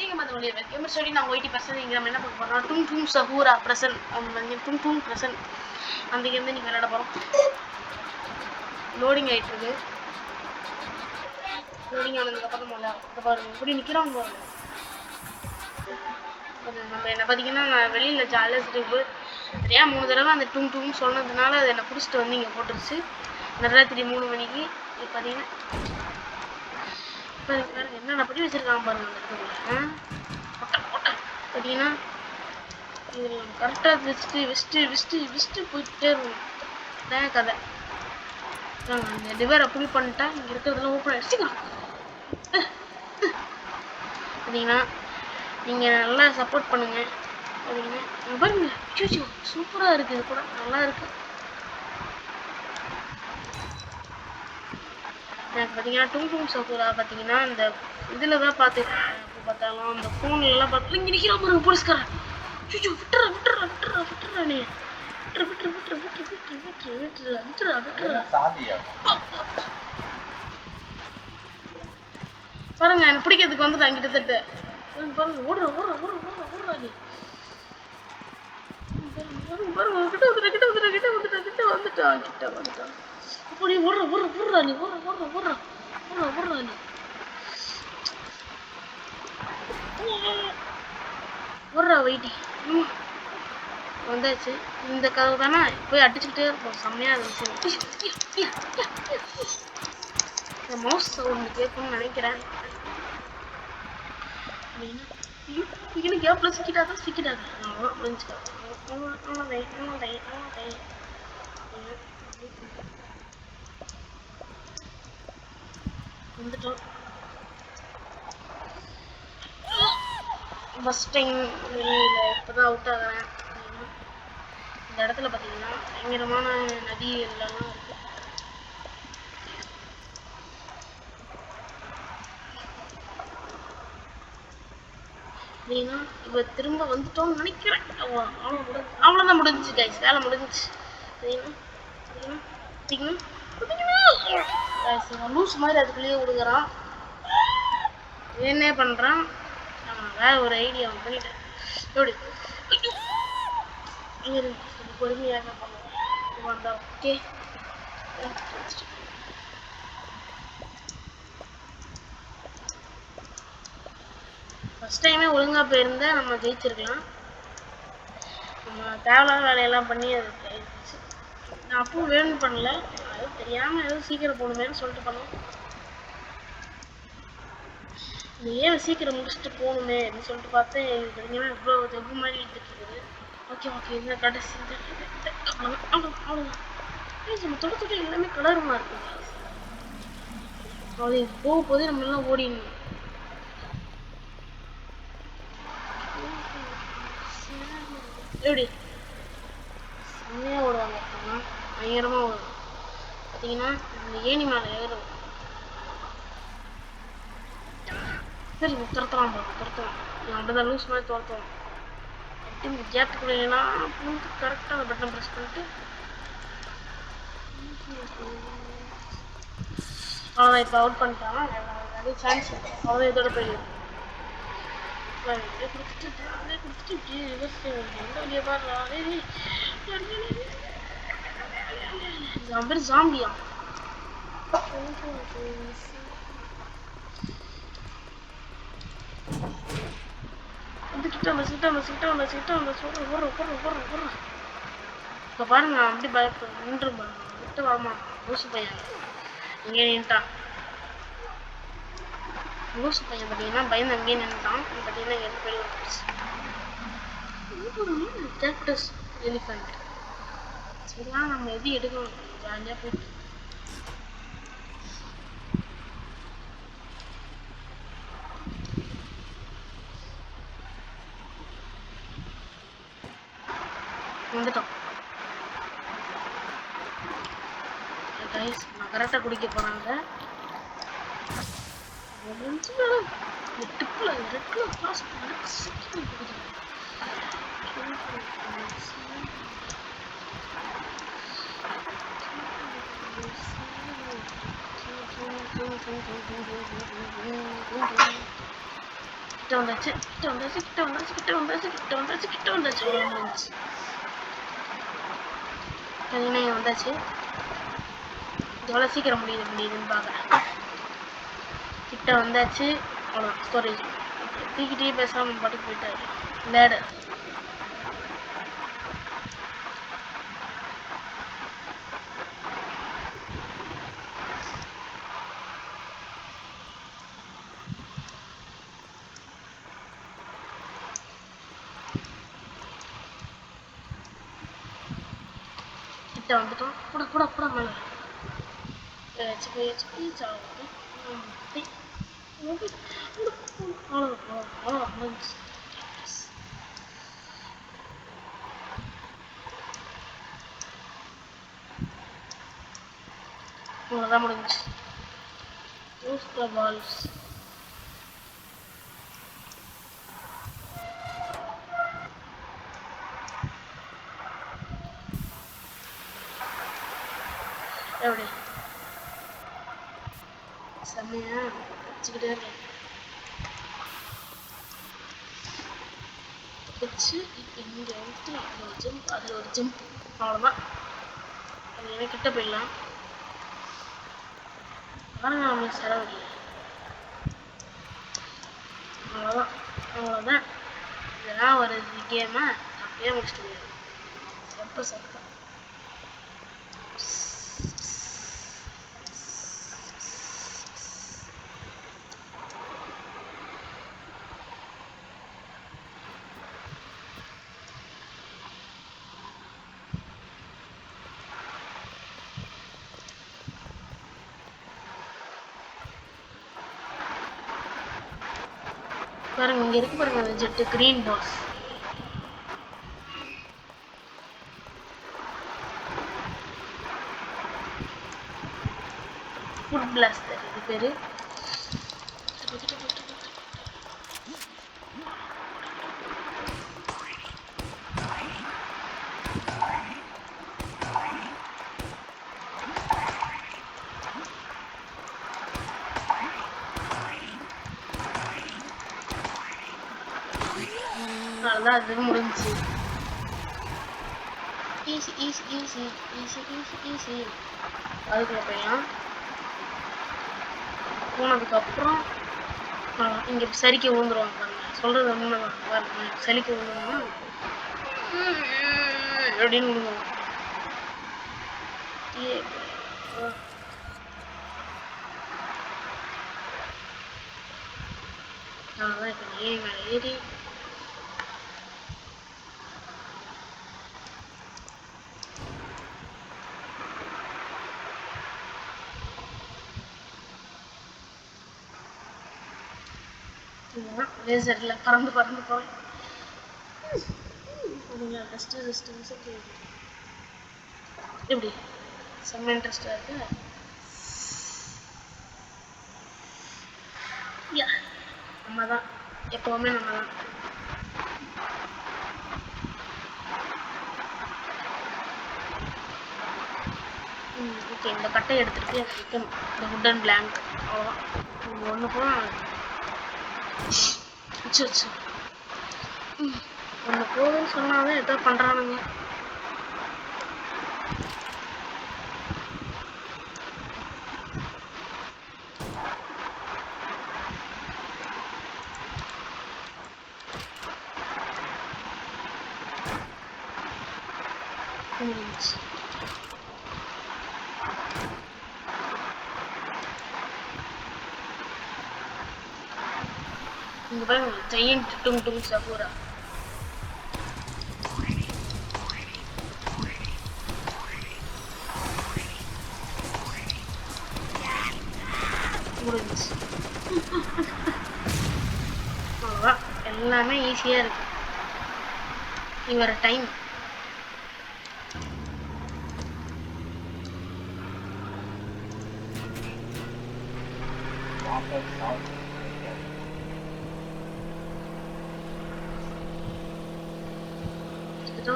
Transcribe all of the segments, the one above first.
Gamer Study நான் OIT person இங்க நம்ம என்ன பார்க்க போறோம் டும் டும் சஹூரா பிரசன் டும் டும் பிரசன் அந்த கேம் தான் நீங்க விளையாட போறோம் லோடிங் ஆயிட்டு இருக்கு லோடிங் ஆனதுக்கு அப்புறம் நல்லா இத பாருங்க இப்படி நிக்கிறோம் பாருங்க நம்ம என்ன பாத்தீங்கன்னா நான் வெளியில ஜாலியா சுத்திட்டு சரியா 3 தடவை அந்த டும் டும் சொன்னதுனால அது என்ன புடிச்சிட்டு வந்து இங்க போட்டுருச்சு நடுராத்திரி 3 மணிக்கு இது பாத்தீங்கன்னா பாருங்க என்ன பண்ணி வச்சிருக்காங்க பாருங்க அந்த இடத்துல பாத்தீங்கன்னா இது கரெக்டா விஸ்ட் போயிட்டே இருக்கும் அதான் கதை இந்த டிவர் அப்படி பண்ணிட்டா இங்க இருக்கிறதுலாம் ஓப்பன் அடிச்சுக்கலாம் பார்த்தீங்கன்னா நீங்கள் நல்லா சப்போர்ட் பண்ணுங்க பார்த்தீங்கன்னா பாருங்க சூப்பராக இருக்குது இது கூட நல்லா இருக்கு எனக்கு பார்த்தீங்கன்னா டும் டும் சஹூரா பார்த்தீங்கன்னா இந்த இதில் தான் பார்த்துருக்கேன் எப்போ பார்த்தாலும் அந்த ஃபோன்லலாம் பார்த்து இங்கே நிற்கிறா பாருங்க போலீஸ்காரன் விட்டுறா நீ பாருங்க எனக்கு பிடிக்கிறதுக்கு வந்துட்டான் கிட்டத்தட்ட பாருங்க ஓடுறா நீ பாருங்க கிட்ட வந்துட்டான் அப்போ நீ ஓடுறா நீ ஓடுறா வெயிட்டி வந்தாச்சு இந்த கதவு தானே போய் அடிச்சுக்கிட்டே இருப்போம் செம்மையா இருந்துச்சு இந்த மவுஸ் சவுண்ட் கேட்கணும்னு நினைக்கிறேன் அப்படின்னா கேப்ல சிக்கிட்டாதான் வந்துட்டோம் ஃபர்ஸ்ட் டைம் இப்போதான் அவுட் ஆகிறேன் இந்த இடத்துல பார்த்தீங்கன்னா பயங்கரமான நதி எல்லாம் இருக்கு அப்படின்னா இப்போ திரும்ப வந்துட்டோம்னு நினைக்கிறேன் அவ்வளோதான் முடிஞ்சிச்சு கைஸ் வேலை முடிஞ்சிச்சு லூஸ் மாதிரி அதுக்குள்ளேயே விடுகிறான் என்ன பண்ணுறான் வேற ஒரு ஐடியா பண்ணிட்டேன் எப்படி பொறுமையாக பண்ணுவோம் ஓகே ஃபர்ஸ்ட் டைமே ஒழுங்கா போயிருந்தா நம்ம ஜெயிச்சிருக்கலாம் நம்ம தேவையில்லாத வேலையெல்லாம் பண்ணி அது ஆயிடுச்சு நான் அப்பவும் வேணும் பண்ணல அது தெரியாம ஏதோ சீக்கிரம் போகணுமேனு சொல்லிட்டு பண்ணோம் இந்த ஏன் சீக்கிரம் முடிச்சுட்டு போகணுமே அப்படின்னு சொல்லிட்டு பார்த்தேன் பார்த்தீங்கன்னா இவ்வளோ ஜப்பு மாதிரி எடுத்துட்டு இருக்குது ஓகே இந்த கடைசி அவ்வளோதான் நம்ம தொட எல்லாமே கலருமா இருக்கு அது போகும்போது நம்ம எல்லாம் ஓடிடணும் எப்படி செம்மையா ஓடுவாங்க பயங்கரமா ஓடும் பார்த்தீங்கன்னா இந்த ஏணி மேலே ஏறும் சரி துரத்தலாம் அப்படிதான் லூஸ் மாதிரி துரத்துவோம் அப்படி கேட்டுக்குள்ளேனா கரெக்டாக அந்த பட்டன் ப்ரெஸ் பண்ணிட்டு அவ்வளோதான் இப்போ அவுட் பண்ணிட்டான் நிறைய சான்ஸ் அவ்வளோதான் இதோட போயிடுது ஜாம்பியா இப்போ பாருங்க அப்படி நின்று விட்டு வரமா லூசு பையன் இங்கே நின்ட்டான் லூசு பையன் பார்த்தீங்கன்னா பயந்து அங்கேயே நின்றுட்டான் பார்த்தீங்கன்னா எந்த பெரிய கேக்டஸ் எலிஃபண்ட் சரியா நம்ம எது எடுக்கணும் ஜாலியாக போயிட்டு வந்துட்டோம் நான் கரெக்டாக குடிக்க போறாங்க வந்தாச்சு கிட்ட வந்தாச்சு கிட்ட வந்தாச்சு கிட்ட வந்தாச்சு கிட்ட வந்தாச்சு கிட்ட வந்தாச்சு வந்தாச்சு பதினேழு வந்தாச்சு. எவ்வளோ சீக்கிரம் முடியுதுன்னு பார்க்குறேன். கிட்ட வந்தாச்சு. அவ்வளோதான் ஸ்டோரேஜ் தூக்கிட்டே பேசாமல் பாட்டுக்கு போயிட்டாரு லேடர். கிட்ட வந்துட்டோம். கூட கூட கூட மேலே அவ்வளோதான் முடிஞ்சிச்சு. Use the balls. எப்படி செம்மையா வச்சுக்கிட்டே இருக்கேன். வச்சு இப்போ இங்கே வந்துட்டு அதில் ஒரு ஜம்ப் அதில் ஒரு ஜம்ப் அவ்வளோதான். அது எனக்கு கிட்ட போயிடலாம். பாருங்க நம்மளுக்கு செலவு இல்லை. அவ்வளோதான் அவ்வளோதான். இதெல்லாம் ஒரு கேமை அப்படியே முடிச்சுட்டு போயிடும். எப்போ சத்தம் பாருங்க. இங்க இருக்கு பாருங்க அந்த jet green pass. Foot plaster இது பேரு. அவ்வளோதான். அது முடிஞ்சிச்சு. Easy easy easy easy easy easy. அதுக்குள்ள போயிடலாம். போனதுக்கப்புறம் இங்கே சரிக்க விழுந்துருவாங்க பாருங்க. சொல்கிறது உண்மைதான் பாருங்க. சலிக்க விழுந்துருவாங்க அப்படின்னு விழுந்துருவாங்க. அவ்வளோதான். இப்போ ஏறி மேலே ஏறி லேசரில் பறந்து பறந்து போகிறேன். எப்படி செம்ம இன்ட்ரெஸ்டாக இருக்கு. நம்ம தான் எப்போவுமே நம்ம தான். ஓகே, இந்த கட்டை எடுத்துகிட்டு வைக்கணும். இந்த வுட்டன் பிளாங்க் அவ்வளோதான். ஒன்று போல வச்சு ஒன்று போகுதுன்னு சொன்னாதான் எதோ பண்ணுறானுங்க. இங்க பாருங்க, ஜெயண்ட் டும் டும் சபூரா. முடிஞ்சிச்சு. அவ்வளோதான். எல்லாமே ஈஸியாக இருக்கு. இவர டைம்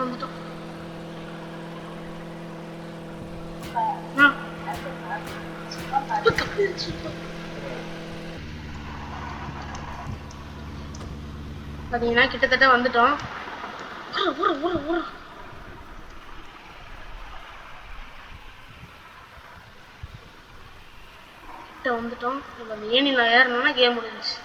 வந்துட்டோம். பார்த்தீங்கன்னா கிட்டத்தட்ட வந்துட்டோம். கிட்ட வந்துட்டோம். இப்போ அந்த ஏணியில் ஏறணும்னா கேம் முடிஞ்சிச்சு.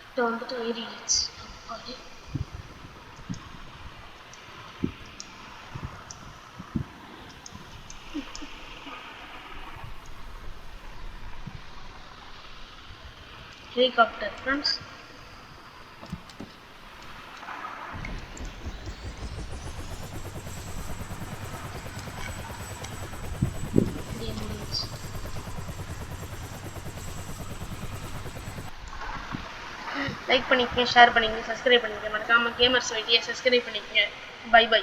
கிட்ட வந்துட்டு ஏறிடுச்சு. Helicopter, friends. லைக் பண்ணிக்கங்க, ஷேர் பண்ணிக்கங்க, சப்ஸ்கிரைப் பண்ணிக்கங்க. மறக்காம கேமர்ஸ் வீடியோ சப்ஸ்கிரைப் பண்ணிக்கங்க. Bye by.